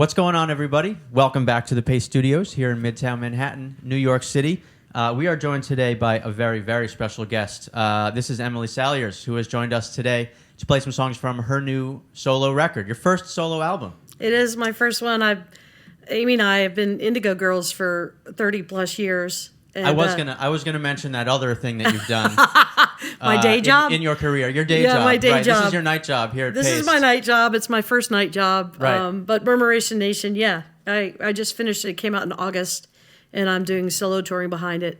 What's going on, everybody? Welcome back to the Pace Studios here in Midtown Manhattan, New York City. We are joined today by a very, very special guest. This is Emily Saliers, who has joined us today to play some songs from her new solo record, your first solo album. It is my first one. Amy and I have been Indigo Girls for 30 plus years. And, I was gonna mention that other thing that you've done. My day job? In your career, your day job. Yeah, my day right. job. This is your night job here at This Pace. is my night job. It's my first night job. Right. But Murmuration Nation, yeah. I just finished it. It came out in August, and I'm doing solo touring behind it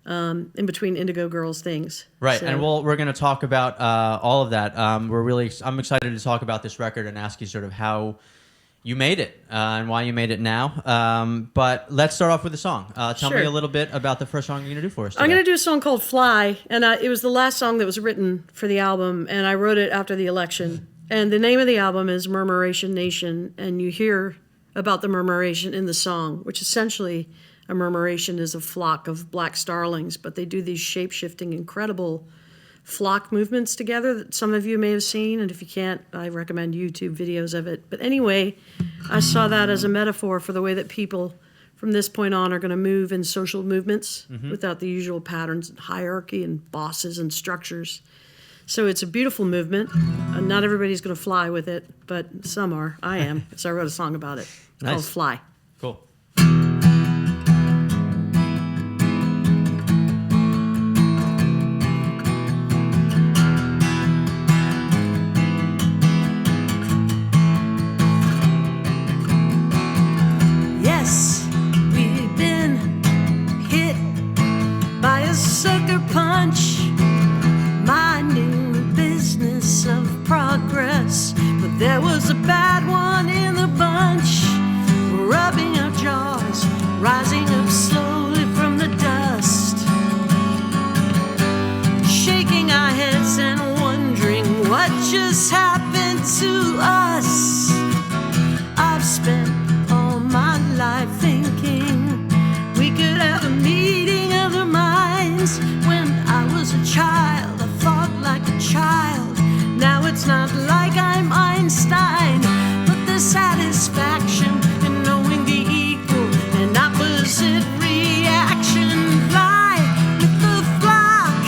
in between Indigo Girls things. Right, so. and we're going to talk about all of that. I'm excited to talk about this record and ask you sort of how you made it and why you made it now. But let's start off with the song. Tell me a little bit about the first song you're going to do for us today. I'm going to do a song called Fly, and it was the last song that was written for the album, and I wrote it after the election. And the name of the album is Murmuration Nation, and you hear about the murmuration in the song, which essentially a murmuration is a flock of black starlings, but they do these shape-shifting, incredible flock movements together that some of you may have seen, and if you can't, I recommend YouTube videos of it. But anyway, I saw that as a metaphor for the way that people from this point on are going to move in social movements without the usual patterns and hierarchy and bosses and structures. So it's a beautiful movement. Not everybody's going to fly with it, but some are. I am. So I wrote a song about it called Fly. Cool. Yes, we've been hit by a sucker punch, minding the business of progress. But there was a bad one in the bunch, rubbing our jaws, rising up slowly from the dust, shaking our heads and wondering what just happened to us. I've spent all my life thinking we could have a meeting of the minds. When I was a child, I thought like a child. Now it's not like I'm Einstein, but the satisfaction in knowing the equal and opposite reaction. Fly with the flock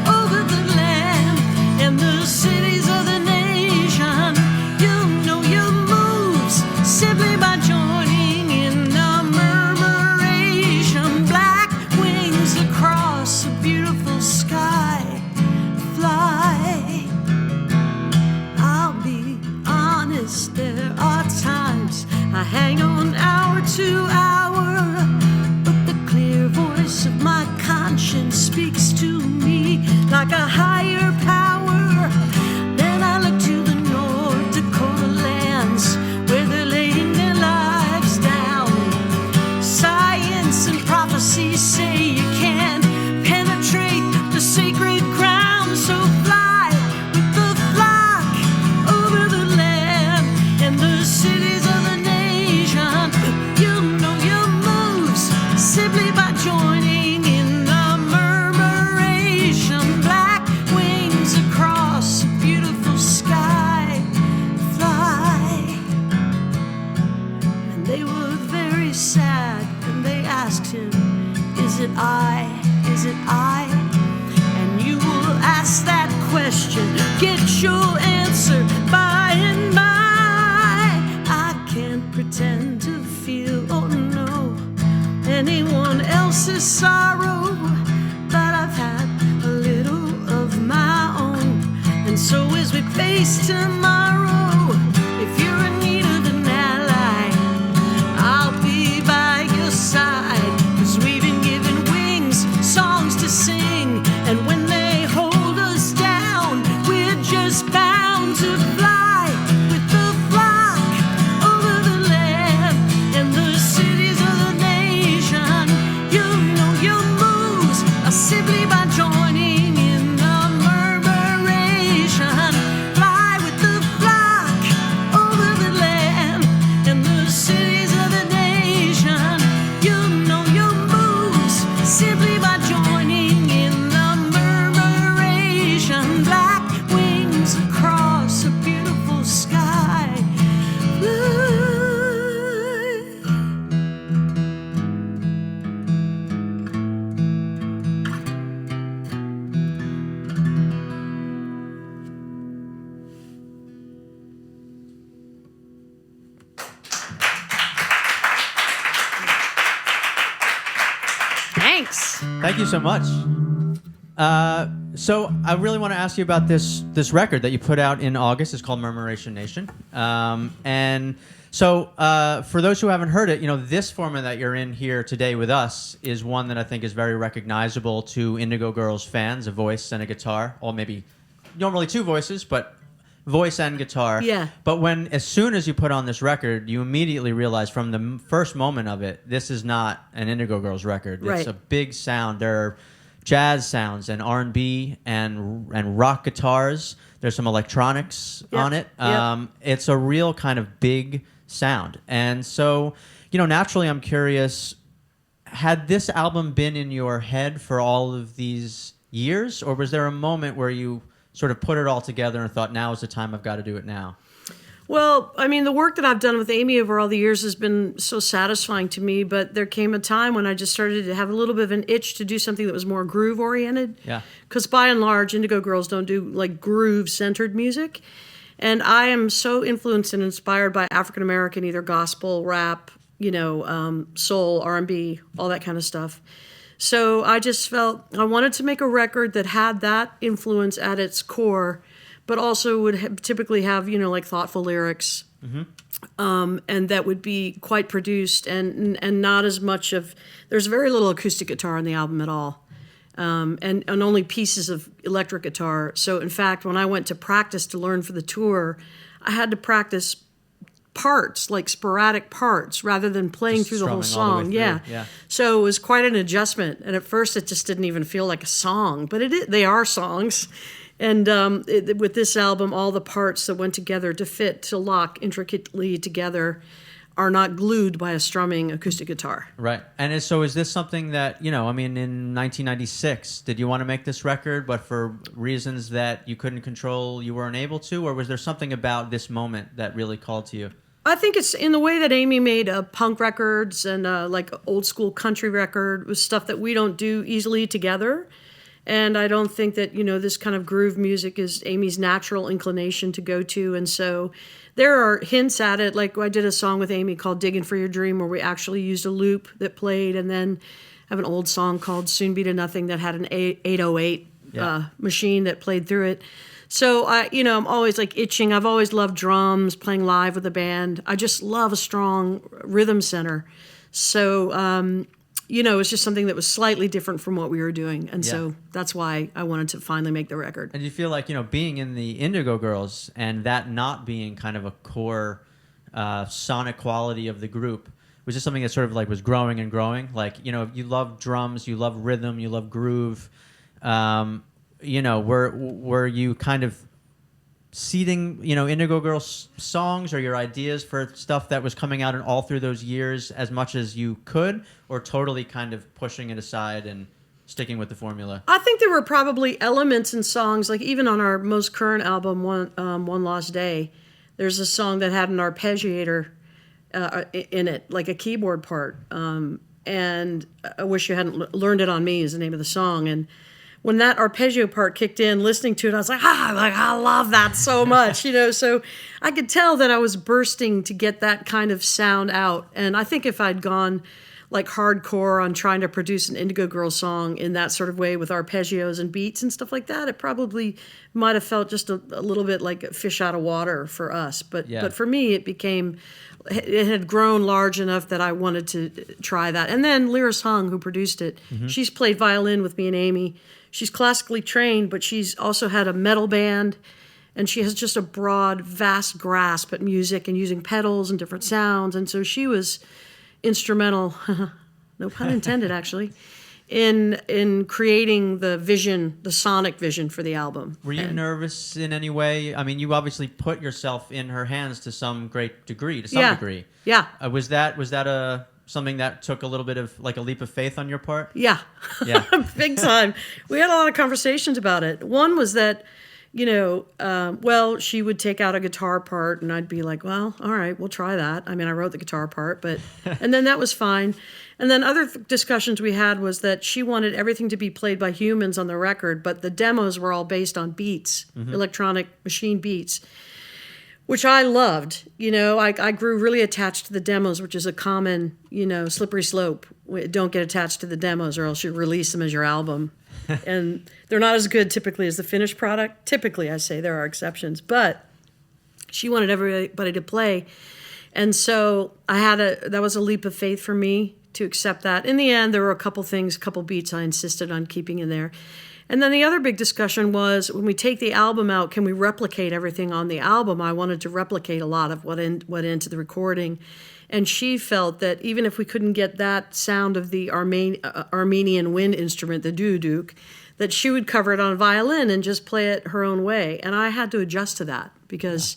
over the land and the cities of the nation. You know your moves simply by joining in the murmuration. Black wings across a beautiful sky. Fly. I'll be honest, there are times I hang on hour to hour, but the clear voice of my conscience speaks to me like a higher power. Then I look to the North Dakota lands where they're laying their lives down. Science and prophecy say you can't penetrate the sacred ground. So fly with the flock over the land and the cities of the nation. You know your moves simply by joining in the murmuration. Black wings across a beautiful sky. Fly. And they were very sad, and they asked him, is it I? Is it I? And you will ask that question, get your answer by and by. I can't pretend to feel, oh no, anyone else's sorrow, but I've had a little of my own. And so as we face tomorrow, if you're in need of an ally, I'll be by your side. 'Cause we've been given wings, songs to sing, and when they hold us down, we're just bound to fly with the flock over the land and the cities of the nation. You know your moves are simply by joining in the murmuration. Fly with Thanks. Thank you so much. So I really want to ask you about this record that you put out in August. It's called Murmuration Nation. And so for those who haven't heard it, this format that you're in here today with us is one that I think is very recognizable to Indigo Girls fans, a voice and a guitar, or maybe normally two voices, but voice and guitar. Yeah. But as soon as you put on this record, you immediately realize from the first moment of it, this is not an Indigo Girls record. It's Right. a big sound. There are jazz sounds and R&B and rock guitars. There's some electronics on it. It's a real kind of big sound. And so, naturally I'm curious, had this album been in your head for all of these years, or was there a moment where you sort of put it all together and thought, now is the time, I've got to do it now? Well, I mean, the work that I've done with Amy over all the years has been so satisfying to me, but there came a time when I just started to have a little bit of an itch to do something that was more groove-oriented. Yeah. Because by and large, Indigo Girls don't do, like, groove-centered music. And I am so influenced and inspired by African-American, either gospel, rap, soul, R&B, all that kind of stuff. So I just felt I wanted to make a record that had that influence at its core, but also would typically have, like thoughtful lyrics, and that would be quite produced and not as much of. There's very little acoustic guitar on the album at all, and only pieces of electric guitar. So in fact, when I went to practice to learn for the tour, I had to practice parts, like sporadic parts, rather than playing Just through the whole strumming all the song. way through. Yeah. So it was quite an adjustment, and at first it just didn't even feel like a song, but they are songs. And with this album, all the parts that went together to lock intricately together are not glued by a strumming acoustic guitar. Right. And is this something that, in 1996, did you want to make this record, but for reasons that you couldn't control, you weren't able to? Or was there something about this moment that really called to you? I think it's in the way that Amy made punk records and like old school country record was stuff that we don't do easily together. And I don't think that, this kind of groove music is Amy's natural inclination to go to. And so there are hints at it. Like I did a song with Amy called Digging for Your Dream, where we actually used a loop that played. And then I have an old song called Soon Be to Nothing that had an 808 machine that played through it. So I'm always like itching. I've always loved drums, playing live with a band. I just love a strong rhythm center. So, it's just something that was slightly different from what we were doing. And so that's why I wanted to finally make the record. And you feel like, being in the Indigo Girls and that not being kind of a core sonic quality of the group, was just something that sort of like was growing and growing? Like, you love drums, you love rhythm, you love groove. Were you kind of seeding, Indigo Girls songs or your ideas for stuff that was coming out and all through those years as much as you could, or totally kind of pushing it aside and sticking with the formula? I think there were probably elements in songs, like even on our most current album, One Lost Day, there's a song that had an arpeggiator in it, like a keyboard part. And I Wish You Hadn't Learned It on Me is the name of the song. And when that arpeggio part kicked in, listening to it, I was like, I love that so much, So I could tell that I was bursting to get that kind of sound out. And I think if I'd gone like hardcore on trying to produce an Indigo Girls song in that sort of way with arpeggios and beats and stuff like that, it probably might have felt just a little bit like a fish out of water for us. But for me, it had grown large enough that I wanted to try that. And then Lyris Hung, who produced it, she's played violin with me and Amy. She's classically trained, but she's also had a metal band, and she has just a broad, vast grasp at music and using pedals and different sounds. And so she was instrumental, no pun intended, actually, in creating the vision, the sonic vision for the album. Were you nervous in any way? I mean, you obviously put yourself in her hands to some great degree, degree. Yeah. Was that something that took a little bit of like a leap of faith on your part? Yeah. Big time. We had a lot of conversations about it. One was that, she would take out a guitar part and I'd be like, well, all right, we'll try that. I mean, I wrote the guitar part, and then that was fine. And then other discussions we had was that she wanted everything to be played by humans on the record, but the demos were all based on beats, electronic machine beats. which I loved. I grew really attached to the demos, which is a common, slippery slope. Don't get attached to the demos or else you release them as your album. And they're not as good typically as the finished product. Typically, I say there are exceptions. But she wanted everybody to play. And so that was a leap of faith for me to accept that. In the end, there were a couple beats I insisted on keeping in there. And then the other big discussion was, when we take the album out, can we replicate everything on the album? I wanted to replicate a lot of what went into the recording. And she felt that even if we couldn't get that sound of the Armenian wind instrument, the duduk, that she would cover it on violin and just play it her own way. And I had to adjust to that because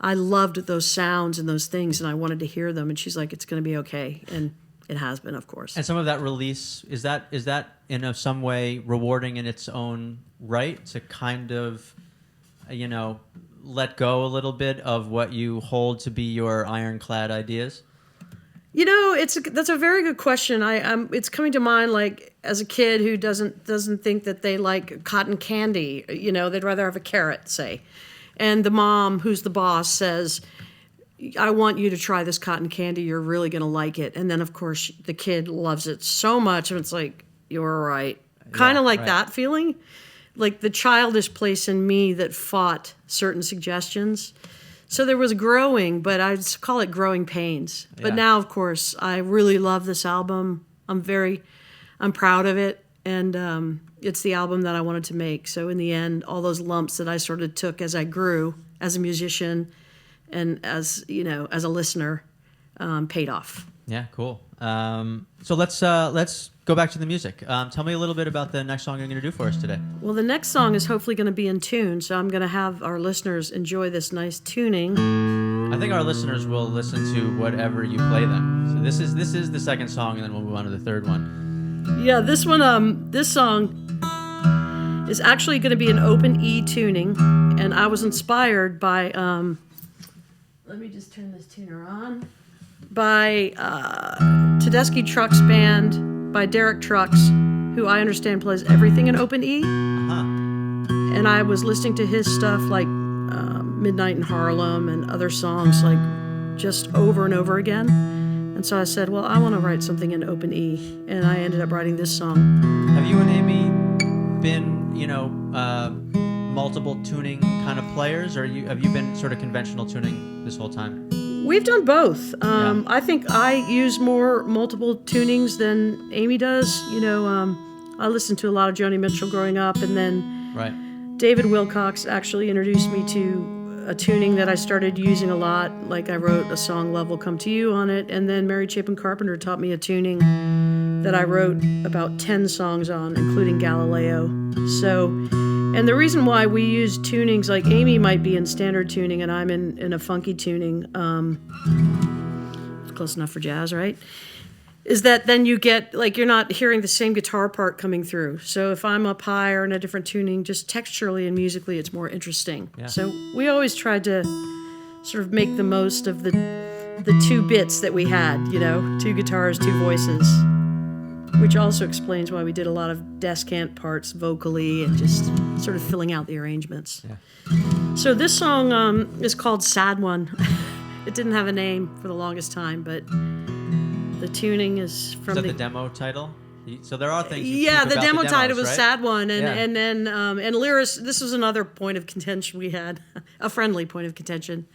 I loved those sounds and those things, and I wanted to hear them. And she's like, it's going to be okay. And it has been, of course. And some of that release, is that in some way rewarding in its own right to kind of, let go a little bit of what you hold to be your ironclad ideas? That's a very good question. It's coming to mind, like, as a kid who doesn't think that they like cotton candy. They'd rather have a carrot, say. And the mom, who's the boss, says, I want you to try this cotton candy. You're really going to like it. And then, of course, the kid loves it so much. And it's like, you're right. Kind of like that feeling. Like the childish place in me that fought certain suggestions. So there was growing, but I'd call it growing pains. Yeah. But now, of course, I really love this album. I'm proud of it. And it's the album that I wanted to make. So in the end, all those lumps that I sort of took as I grew as a musician and as a listener, paid off. Yeah, cool. So let's go back to the music. Tell me a little bit about the next song you're going to do for us today. Well, the next song is hopefully going to be in tune, so I'm going to have our listeners enjoy this nice tuning. I think our listeners will listen to whatever you play them. So this is the second song, and then we'll move on to the third one. Yeah, this one, this song is actually going to be an open E tuning, and I was inspired by. Let me just turn this tuner on. By Tedeschi Trucks Band, by Derek Trucks, who I understand plays everything in open E. Uh-huh. And I was listening to his stuff like Midnight in Harlem and other songs like just over and over again. And so I said, well, I want to write something in open E. And I ended up writing this song. Have you and Amy been, multiple tuning kind of players, or have you been sort of conventional tuning this whole time? We've done both. I think I use more multiple tunings than Amy does. I listened to a lot of Joni Mitchell growing up, and then David Wilcox actually introduced me to a tuning that I started using a lot. Like I wrote a song, Love Will Come to You, on it, and then Mary Chapin Carpenter taught me a tuning that I wrote about 10 songs on, including Galileo. And the reason why we use tunings, like Amy might be in standard tuning and I'm in a funky tuning, it's close enough for jazz, right? Is that then you get, like, you're not hearing the same guitar part coming through. So if I'm up higher in a different tuning, just texturally and musically, it's more interesting. Yeah. So we always tried to sort of make the most of the two bits that we had, 2 guitars, 2 voices. Which also explains why we did a lot of descant parts vocally and just sort of filling out the arrangements. Yeah. So this song is called Sad One. It didn't have a name for the longest time, but the tuning is from the demo title? So there are things you the about demo the demos, title was right? Sad One. And, Yeah. and then and Lyris, this was another point of contention we had, a friendly point of contention.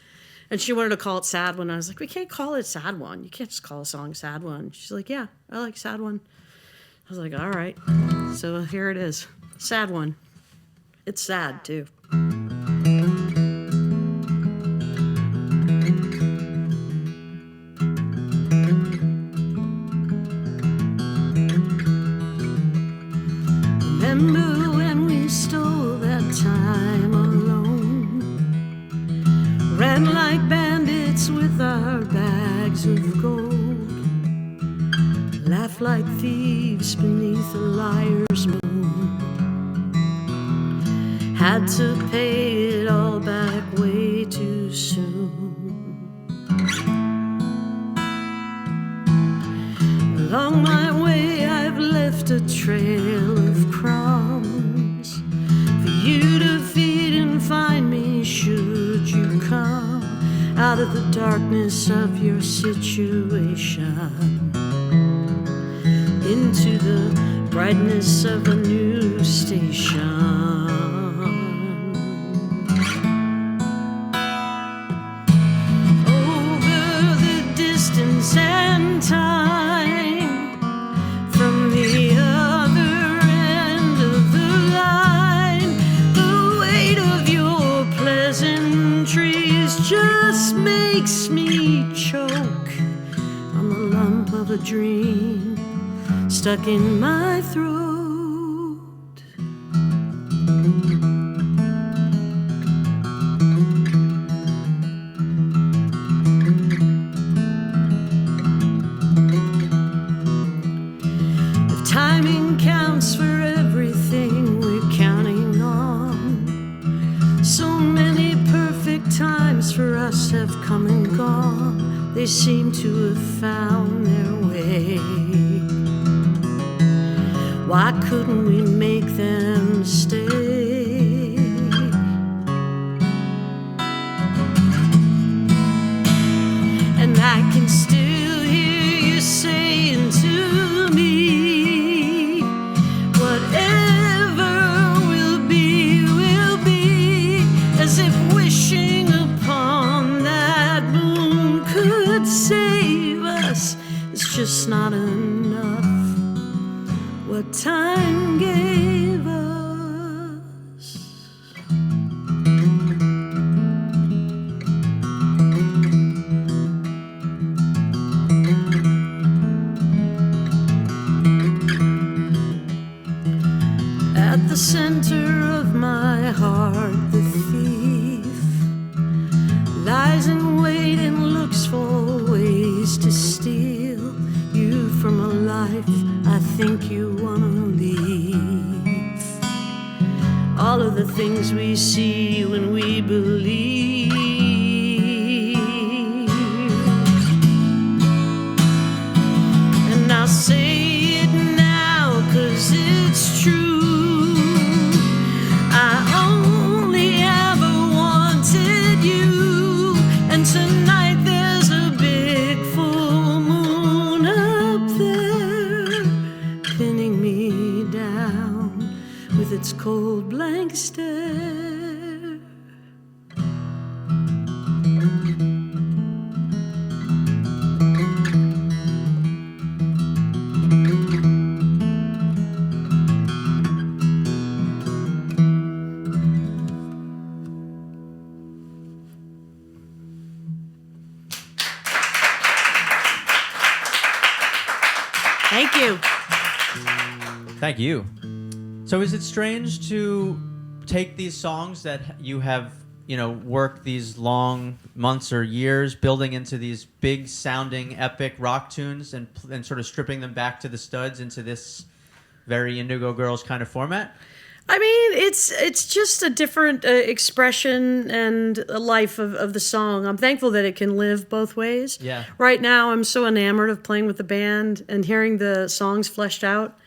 And she wanted to call it Sad One. I was like, we can't call it Sad One. You can't just call a song Sad One. She's like, yeah, I like Sad One. I was like, all right. So here it is. Sad One. It's sad, too. Remember when we stole that time alone? Ran like bandits with our bags of gold. Laugh like thieves beneath a liar's moon. Had to pay it all back way too soon. Along my way I've left a trail of crumbs for you to feed and find me should you come. out of the darkness of your situation into the brightness of a new station. Over the distance and time, from the other end of the line, the weight of your pleasantries just makes me choke on the lump of a dream stuck in my throat. If timing counts for everything we're counting on, so many perfect times for us have come and gone. They seem to have found their way. Why couldn't we make them stay? And I can still hear you saying to me, whatever will be, as if wishing upon that moon could save us. It's just not enough what time gave us. At the center of my heart, the thief lies in wait and looks for ways to steal you from a life I think you wanna leave. All of the things we see when we believe. And I'll say it now 'cause it's true. I only ever wanted you, and tonight there's a big full moon up there, pinning me down with its cold blank stare. Thank you. Thank you. So is it strange to take these songs that you have, worked these long months or years building into these big sounding epic rock tunes and sort of stripping them back to the studs into this very Indigo Girls kind of format? I mean, it's just a different expression and a life of the song. I'm thankful that it can live both ways. Yeah. Right now, I'm so enamored of playing with the band and hearing the songs fleshed out.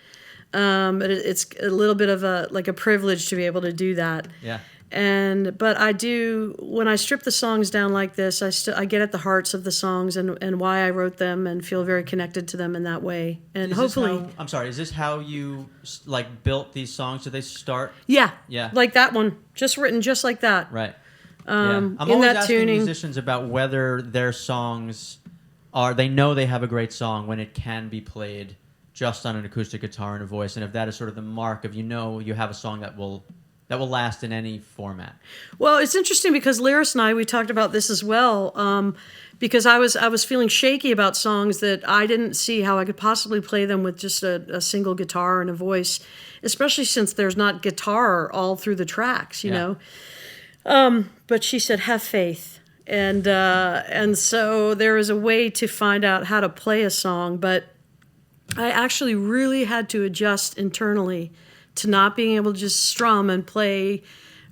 It's a little bit of a privilege to be able to do that. Yeah. But I do, when I strip the songs down like this, I get at the hearts of the songs and why I wrote them and feel very connected to them in that way. And hopefully, is this how you built these songs? Did they start? Yeah. Yeah. Like that one, just written just like that. Right. In I'm always that asking tuning. musicians about whether their songs they know they have a great song when it can be played just on an acoustic guitar and a voice, and if that is sort of the mark of you have a song that will last in any format. Well, it's interesting because Lyris and I, we talked about this as well, because I was feeling shaky about songs that I didn't see how I could possibly play them with just a single guitar and a voice, especially since there's not guitar all through the tracks, you know. But she said, have faith. And so there is a way to find out how to play a song, but I actually really had to adjust internally to not being able to just strum and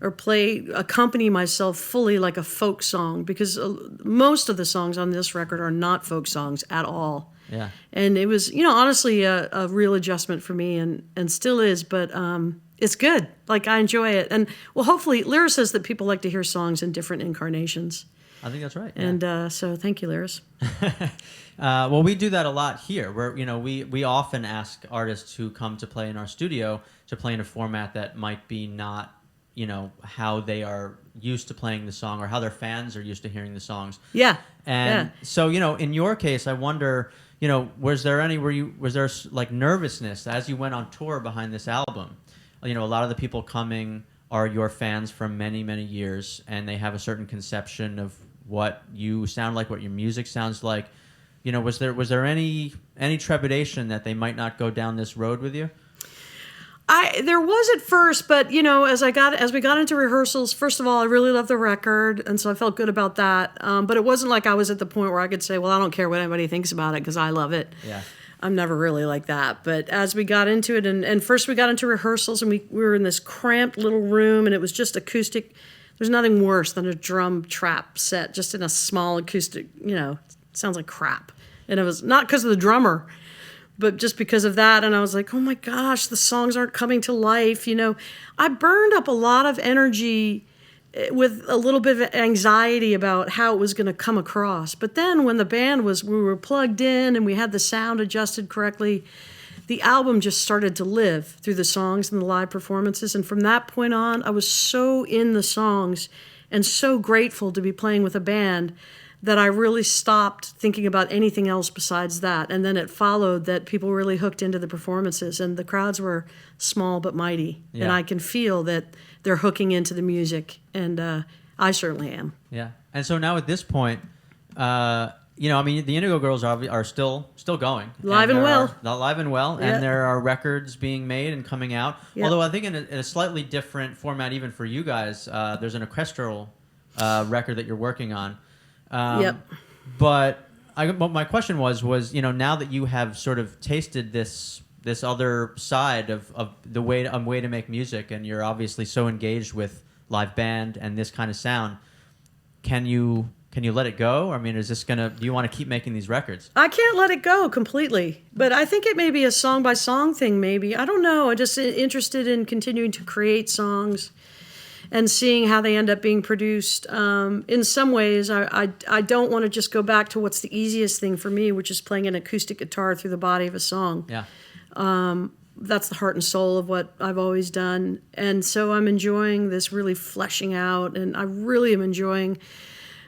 accompany myself fully like a folk song, because most of the songs on this record are not folk songs at all. Yeah. And it was, honestly a real adjustment for me and still is, but it's good. Like, I enjoy it. And, well, hopefully, Lyra says that people like to hear songs in different incarnations. I think that's right. And so thank you, Lyris. Well, we do that a lot here. Where we often ask artists who come to play in our studio to play in a format that might be not how they are used to playing the song or how their fans are used to hearing the songs. Yeah. And so in your case, I wonder, was there like nervousness as you went on tour behind this album? A lot of the people coming are your fans from many, many years, and they have a certain conception of what you sound like, what your music sounds like. Was there any trepidation that they might not go down this road with you? There was at first, but as we got into rehearsals, first of all, I really loved the record, and so I felt good about that. But it wasn't like I was at the point where I could say, well, I don't care what anybody thinks about it because I love it. Yeah. I'm never really like that. But as we got into it, and first we got into rehearsals, and we were in this cramped little room, and it was just acoustic. There's nothing worse than a drum trap set just in a small acoustic, it sounds like crap. And it was not because of the drummer, but just because of that. And I was like, oh my gosh, the songs aren't coming to life. I burned up a lot of energy with a little bit of anxiety about how it was going to come across. But then when the band we were plugged in and we had the sound adjusted correctly, the album just started to live through the songs and the live performances. And from that point on, I was so in the songs and so grateful to be playing with a band that I really stopped thinking about anything else besides that. And then it followed that people really hooked into the performances, and the crowds were small but mighty. Yeah. And I can feel that they're hooking into the music, and I certainly am. Yeah. And so now at this point, the Indigo Girls are still going. Live and well. Live and well. Yeah. And there are records being made and coming out. Yep. Although I think in a slightly different format even for you guys, there's an orchestral record that you're working on. Yep. But my question was now that you have sort of tasted this other side of the way to make music, and you're obviously so engaged with live band and this kind of sound, can you let it go? I mean, do you want to keep making these records? I can't let it go completely, but I think it may be a song by song thing. Maybe, I don't know. I'm just interested in continuing to create songs and seeing how they end up being produced. In some ways, I don't want to just go back to what's the easiest thing for me, which is playing an acoustic guitar through the body of a song. Yeah. That's the heart and soul of what I've always done. And so I'm enjoying this really fleshing out, and I really am enjoying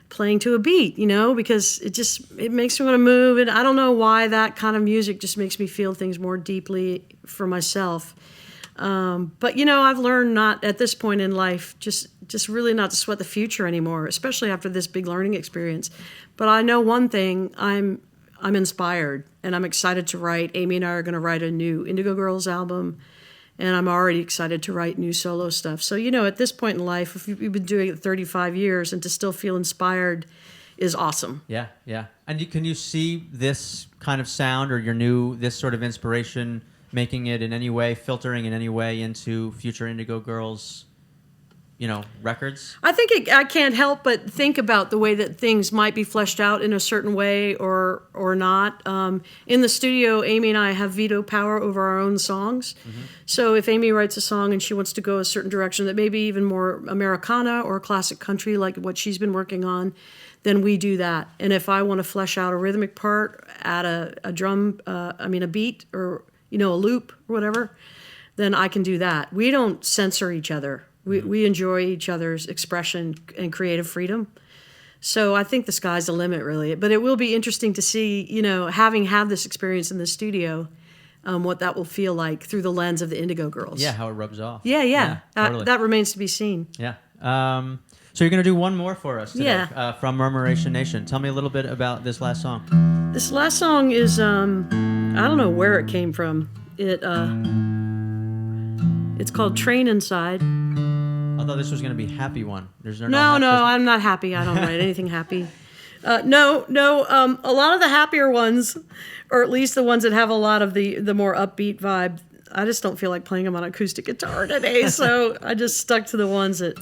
playing to a beat, because it makes me want to move. And I don't know why that kind of music just makes me feel things more deeply for myself. But I've learned not at this point in life, just really not to sweat the future anymore, especially after this big learning experience. But I know one thing: I'm inspired, and I'm excited to write. Amy and I are going to write a new Indigo Girls album, and I'm already excited to write new solo stuff. So at this point in life, if you've been doing it 35 years and to still feel inspired is awesome. Yeah, yeah. And can you see this kind of sound or this sort of inspiration making it in any way, filtering in any way into future Indigo Girls, records? I think I can't help but think about the way that things might be fleshed out in a certain way or not. In the studio, Amy and I have veto power over our own songs. Mm-hmm. So if Amy writes a song and she wants to go a certain direction that may be even more Americana or classic country, like what she's been working on, then we do that. And if I want to flesh out a rhythmic part, add a drum, a beat, or a loop or whatever, then I can do that. We don't censor each other. We enjoy each other's expression and creative freedom. So I think the sky's the limit, really. But it will be interesting to see, having had this experience in the studio, what that will feel like through the lens of the Indigo Girls. Yeah, how it rubs off. Yeah. Totally. That remains to be seen. Yeah. So you're going to do one more for us today, yeah. From Murmuration Nation. Tell me a little bit about this last song. This last song is, I don't know where it came from. It's called Train Inside. I thought this was going to be Happy One. No, I'm not happy. I don't write anything happy. No. A lot of the happier ones, or at least the ones that have a lot of the more upbeat vibe, I just don't feel like playing them on acoustic guitar today. So I just stuck to the ones that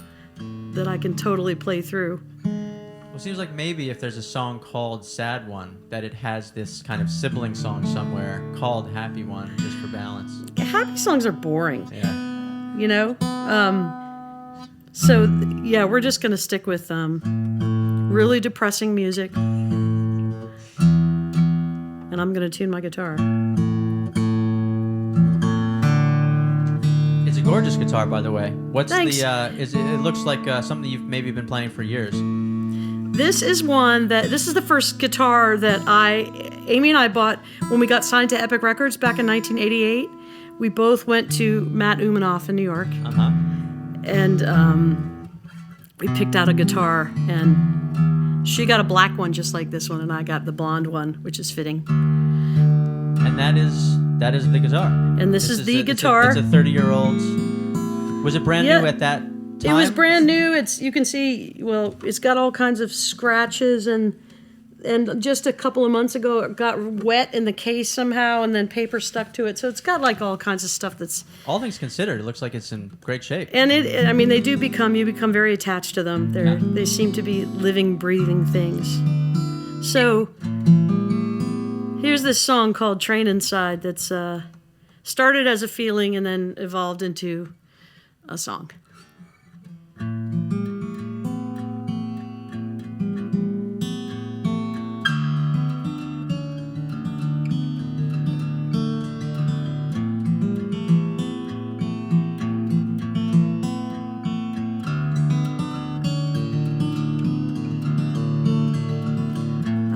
I can totally play through. Well, it seems like maybe if there's a song called Sad One, that it has this kind of sibling song somewhere called Happy One, just for balance. Happy songs are boring. Yeah. So yeah, we're just gonna stick with really depressing music. And I'm going to tune my guitar. It's a gorgeous guitar, by the way. What's Thanks. it looks like something you've maybe been playing for years. This is the first guitar that Amy and I bought when we got signed to Epic Records back in 1988. We both went to Matt Umanoff in New York. Uh-huh. And we picked out a guitar, and she got a black one just like this one, and I got the blonde one, which is fitting. And that is the guitar. And this is the guitar. It's a 30-year-old. Was it brand new at that time? It was brand new. You can see, well, it's got all kinds of scratches, and just a couple of months ago it got wet in the case somehow, and then paper stuck to it. So it's got like all kinds of stuff that's... All things considered, it looks like it's in great shape. And you become very attached to them. They seem to be living, breathing things. So here's this song called Train Inside that's started as a feeling and then evolved into a song.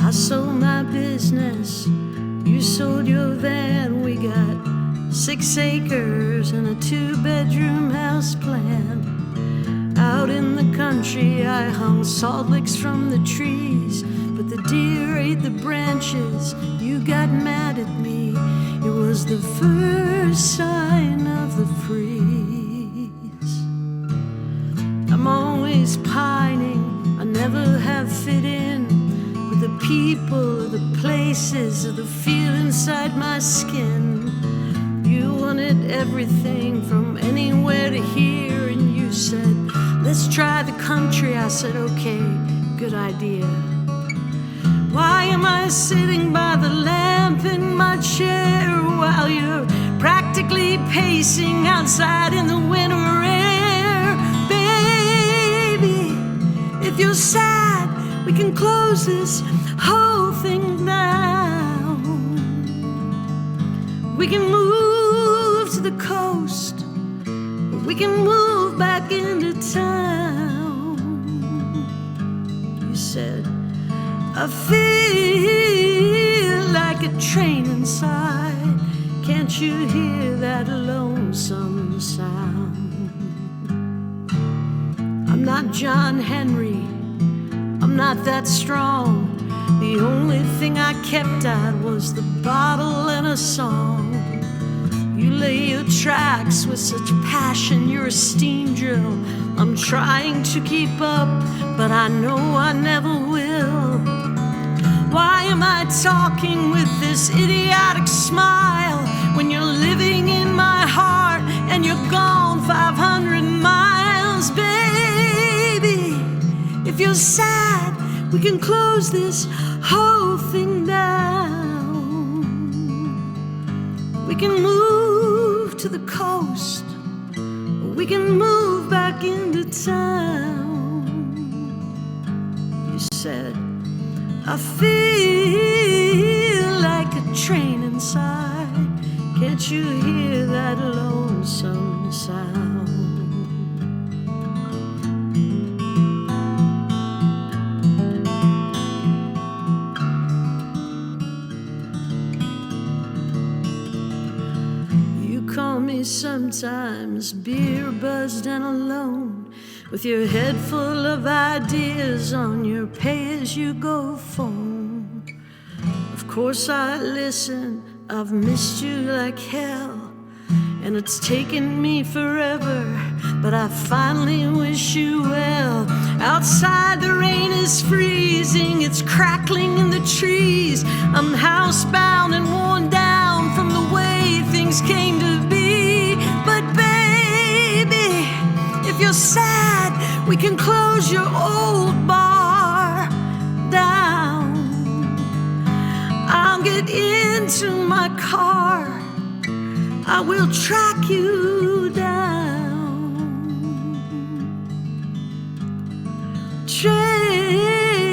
I sold my business, you sold your van. We got 6 acres and a 2-bedroom house plan. Out in the country I hung salt licks from the trees, but the deer ate the branches. You got mad at me. It was the first sign of the freeze. I'm always pining, I never have fit in with the people, or the places, or the feel inside my skin. You wanted everything from anywhere to here, and you said, let's try the country. I said, okay, good idea. Why am I sitting by the lamp in my chair while you're practically pacing outside in the winter air? Baby, if you're sad, we can close this whole thing down. We can move to the coast. We can move back into town. You said, I feel like a train inside. Can't you hear that lonesome sound? I'm not John Henry, I'm not that strong. The only thing I kept at was the bottle and a song. You lay your tracks with such passion, you're a steam drill. I'm trying to keep up, but I know I never will. Why am I talking with this idiotic smile when you're living in my heart and you're gone 500 miles? Baby, if you're sad, we can close this whole thing down. We can move to the coast. We can move back into town. You said, I feel like a train inside. Can't you hear that lonesome sound? Sometimes beer buzzed and alone, with your head full of ideas on your pay-as-you-go phone. Of course I listen, I've missed you like hell, and it's taken me forever, but I finally wish you well. Outside the rain is freezing, it's crackling in the trees. I'm housebound and worn down from the way things came to be. But baby, if you're sad, we can close your old bar down. I'll get into my car, I will track you down. Train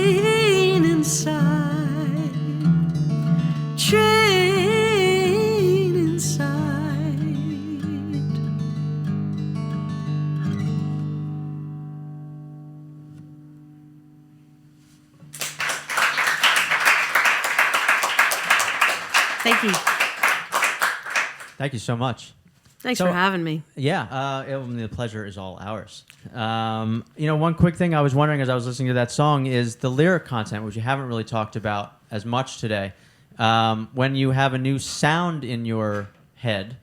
Thank you. Thank you so much. Thanks So- for having me. Yeah, the pleasure is all ours. One quick thing I was wondering as I was listening to that song is the lyric content, which you haven't really talked about as much today. When you have a new sound in your head,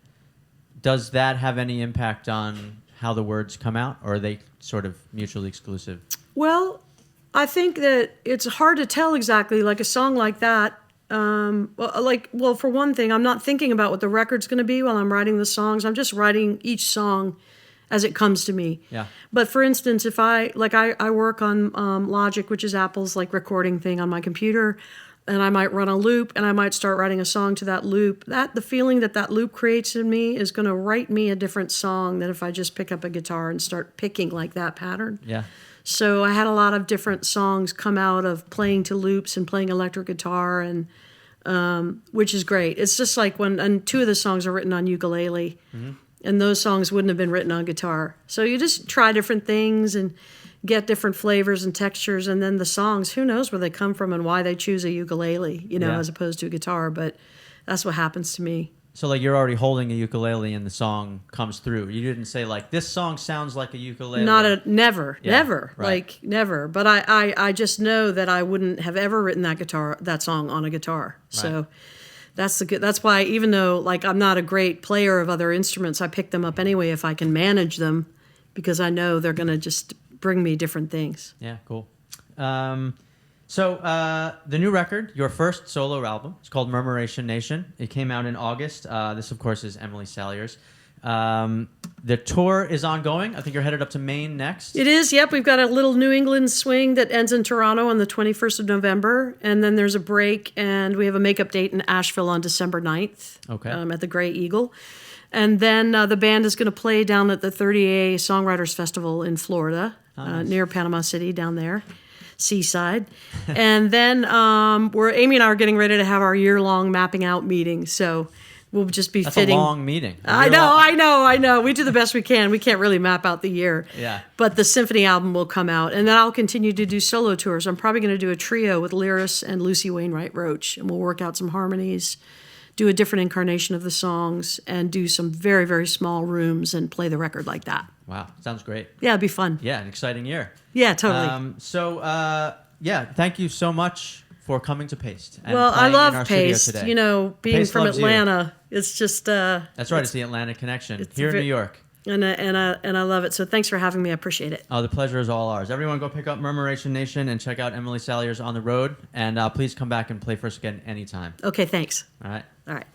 does that have any impact on how the words come out, or are they sort of mutually exclusive? Well, I think that it's hard to tell exactly, like a song like that. For one thing, I'm not thinking about what the record's going to be while I'm writing the songs. I'm just writing each song as it comes to me. Yeah. But for instance, if I work on Logic, which is Apple's like recording thing on my computer, and I might run a loop, and I might start writing a song to that loop. The feeling that loop creates in me is going to write me a different song than if I just pick up a guitar and start picking like that pattern. Yeah. So I had a lot of different songs come out of playing to loops and playing electric guitar, and which is great. It's just like and two of the songs are written on ukulele, and those songs wouldn't have been written on guitar. So you just try different things and get different flavors and textures, and then the songs, who knows where they come from and why they choose a ukulele, Yeah. as opposed to a guitar, but that's what happens to me. So like you're already holding a ukulele and the song comes through. You didn't say like this song sounds like a ukulele. Never, Yeah, never, right. like never. But I just know that I wouldn't have ever written that song on a guitar. So Right. that's why, even though like I'm not a great player of other instruments, I pick them up anyway if I can manage them, because I know they're going to just bring me different things. Yeah, cool. So the new record, your first solo album, it's called Murmuration Nation. It came out in August. This, of course, is Emily Saliers. The tour is ongoing. I think you're headed up to Maine next. It is, yep. We've got a little New England swing that ends in Toronto on the 21st of November, and then there's a break, and we have a makeup date in Asheville on December 9th Okay. at the Grey Eagle. And then the band is going to play down at the 30A Songwriters Festival in Florida, Nice. near Panama City down there, seaside. And then Amy and I are getting ready to have our year-long mapping out meeting, so we'll just be That's fitting. a long meeting. I know. We do the best we can. We can't really map out the year. Yeah. But the symphony album will come out, and then I'll continue to do solo tours. I'm probably going to do a trio with Lyris and Lucy Wainwright Roach, and we'll work out some harmonies, do a different incarnation of the songs, and do some very, very small rooms and play the record like that. Wow, sounds great. Yeah, it'd be fun. Yeah, an exciting year. Yeah, totally. Thank you so much for coming to Paste. And Well, I playing in our love studio Paste. today. Being Paste from loves you. Atlanta, it's just That's right, it's the Atlantic connection it's here in ve- New York. and I love it. So thanks for having me. I appreciate it. Oh, the pleasure is all ours. Everyone go pick up Murmuration Nation and check out Emily Saliers on the road. And please come back and play for us again anytime. Okay, thanks. All right? All right.